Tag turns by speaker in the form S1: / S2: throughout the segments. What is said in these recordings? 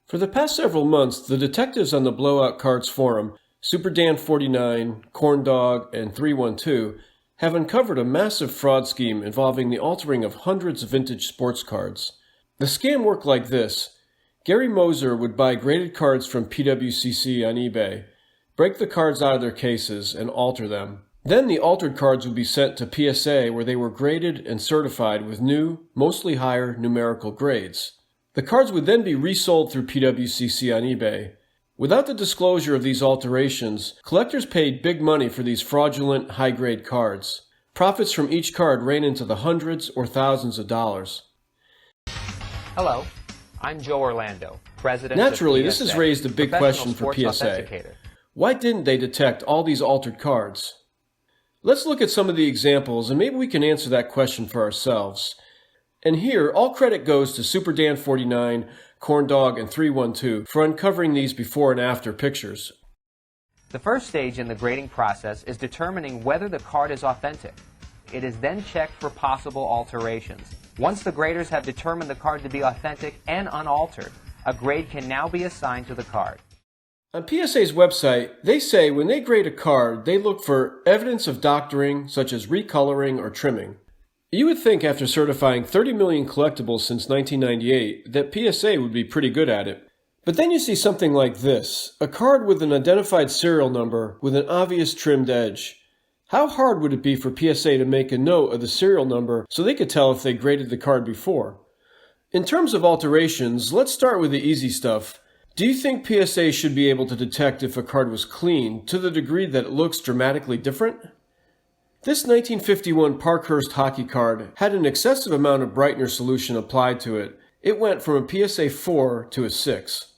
S1: For the past several months, the detectives on the Blowout Cards forum, SuperDan49, Corndog, and 312, have uncovered a massive fraud scheme involving the altering of hundreds of vintage sports cards. The scam worked like this. Gary Moser would buy graded cards from PWCC on eBay, break the cards out of their cases, and alter them. Then the altered cards would be sent to PSA where they were graded and certified with new, mostly higher numerical grades. The cards would then be resold through PWCC on eBay. Without the disclosure of these alterations, collectors paid big money for these fraudulent, high-grade cards. Profits from each card ran into the hundreds or thousands of dollars.
S2: Hello, I'm Joe Orlando, president
S1: Naturally,
S2: of PSA,
S1: this has raised a big question for PSA. Why didn't they detect all these altered cards? Let's look at some of the examples and maybe we can answer that question for ourselves. And here, all credit goes to SuperDan49, Corndog, and 312 for uncovering these before and after pictures.
S2: The first stage in the grading process is determining whether the card is authentic. It is then checked for possible alterations. Once the graders have determined the card to be authentic and unaltered, a grade can now be assigned to the card.
S1: On PSA's website, they say when they grade a card, they look for evidence of doctoring, such as recoloring or trimming. You would think after certifying 30 million collectibles since 1998 that PSA would be pretty good at it. But then you see something like this, a card with an identified serial number with an obvious trimmed edge. How hard would it be for PSA to make a note of the serial number so they could tell if they graded the card before? In terms of alterations, let's start with the easy stuff. Do you think PSA should be able to detect if a card was clean to the degree that it looks dramatically different? This 1951 Parkhurst Hockey card had an excessive amount of brightener solution applied to it. It went from a PSA 4 to a 6.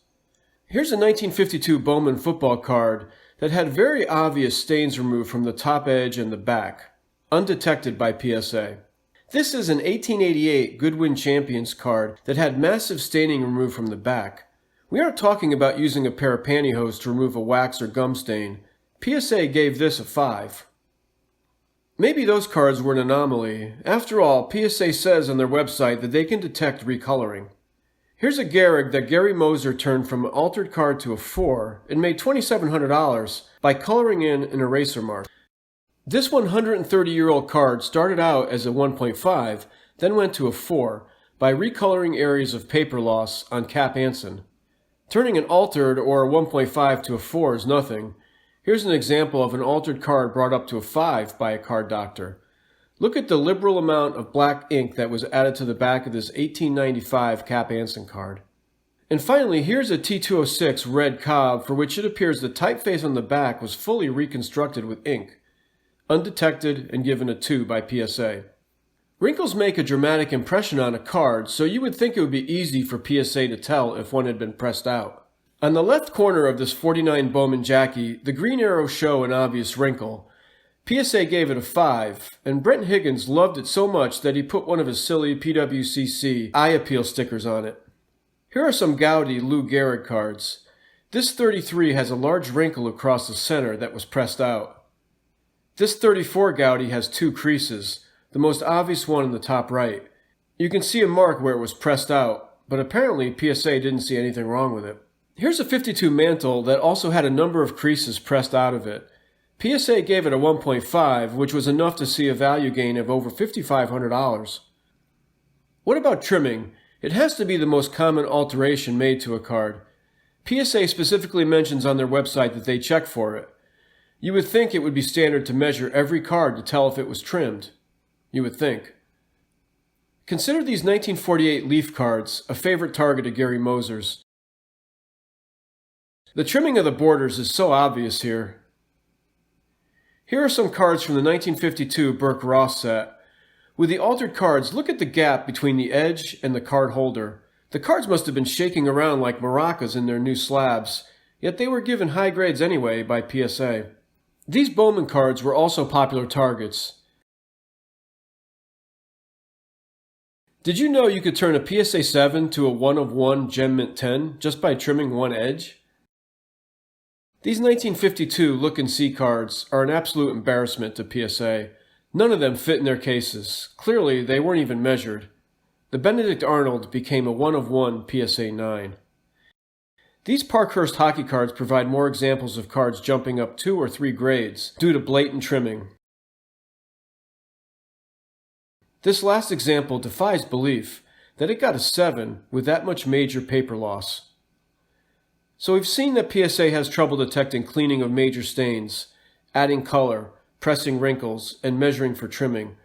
S1: Here's a 1952 Bowman Football card that had very obvious stains removed from the top edge and the back, undetected by PSA. This is an 1888 Goodwin Champions card that had massive staining removed from the back. We aren't talking about using a pair of pantyhose to remove a wax or gum stain. PSA gave this a 5. Maybe those cards were an anomaly. After all, PSA says on their website that they can detect recoloring. Here's a Gehrig that Gary Moser turned from an altered card to a 4 and made $2,700 by coloring in an eraser mark. This 130-year-old card started out as a 1.5, then went to a 4 by recoloring areas of paper loss on cap Anson. Turning an altered or a 1.5 to a 4 is nothing. Here's an example of an altered card brought up to a 5 by a card doctor. Look at the liberal amount of black ink that was added to the back of this 1895 Cap Anson card. And finally, here's a T206 red Cobb for which it appears the typeface on the back was fully reconstructed with ink, undetected and given a 2 by PSA. Wrinkles make a dramatic impression on a card, so you would think it would be easy for PSA to tell if one had been pressed out. On the left corner of this 49 Bowman Jackie, the green arrows show an obvious wrinkle. PSA gave it a 5, and Brent Higgins loved it so much that he put one of his silly PWCC eye appeal stickers on it. Here are some gaudy Lou Gehrig cards. This 33 has a large wrinkle across the center that was pressed out. This 34 gaudy has 2 creases, the most obvious one in the top right. You can see a mark where it was pressed out, but apparently PSA didn't see anything wrong with it. Here's a 52 Mantle that also had a number of creases pressed out of it. PSA gave it a 1.5, which was enough to see a value gain of over $5,500. What about trimming? It has to be the most common alteration made to a card. PSA specifically mentions on their website that they check for it. You would think it would be standard to measure every card to tell if it was trimmed. You would think. Consider these 1948 Leaf cards, a favorite target of Gary Moser's. The trimming of the borders is so obvious here. Here are some cards from the 1952 Burke-Ross set. With the altered cards, look at the gap between the edge and the card holder. The cards must have been shaking around like maracas in their new slabs, yet they were given high grades anyway by PSA. These Bowman cards were also popular targets. Did you know you could turn a PSA 7 to a 1 of 1 Gem Mint 10 just by trimming one edge? These 1952 Look and See cards are an absolute embarrassment to PSA. None of them fit in their cases. Clearly, they weren't even measured. The Benedict Arnold became a 1 of 1 PSA 9. These Parkhurst Hockey cards provide more examples of cards jumping up 2 or 3 grades due to blatant trimming. This last example defies belief that it got a 7 with that much major paper loss. So we've seen that PSA has trouble detecting cleaning of major stains, adding color, pressing wrinkles, and measuring for trimming.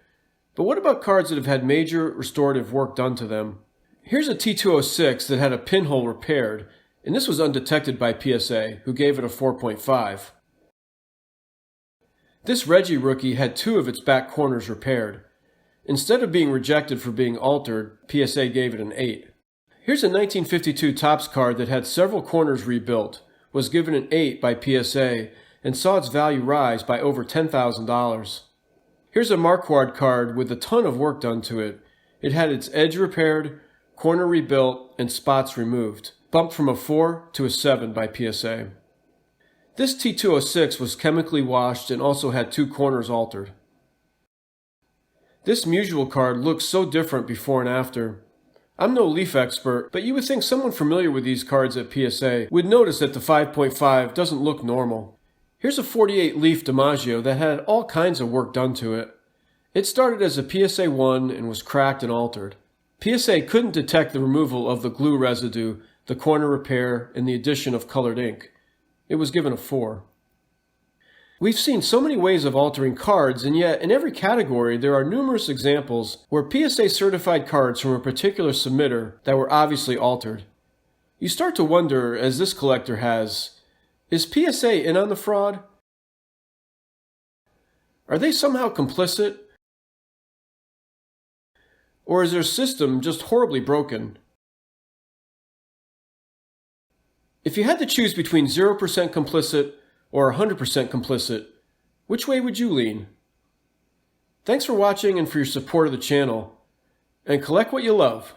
S1: But what about cards that have had major restorative work done to them? Here's a T206 that had a pinhole repaired, and this was undetected by PSA, who gave it a 4.5. This Reggie rookie had 2 of its back corners repaired. Instead of being rejected for being altered, PSA gave it an 8. Here's a 1952 Topps card that had several corners rebuilt, was given an 8 by PSA, and saw its value rise by over $10,000. Here's a Marquard card with a ton of work done to it. It had its edge repaired, corner rebuilt, and spots removed, bumped from a 4 to a 7 by PSA. This T206 was chemically washed and also had 2 corners altered. This Musial card looks so different before and after. I'm no Leaf expert, but you would think someone familiar with these cards at PSA would notice that the 5.5 doesn't look normal. Here's a 48 Leaf DiMaggio that had all kinds of work done to it. It started as a PSA 1 and was cracked and altered. PSA couldn't detect the removal of the glue residue, the corner repair, and the addition of colored ink. It was given a 4. We've seen so many ways of altering cards, and yet in every category there are numerous examples where PSA certified cards from a particular submitter that were obviously altered. You start to wonder, as this collector has, is PSA in on the fraud? Are they somehow complicit? Or is their system just horribly broken? If you had to choose between 0% complicit or 100% complicit, which way would you lean? Thanks for watching and for your support of the channel, and collect what you love.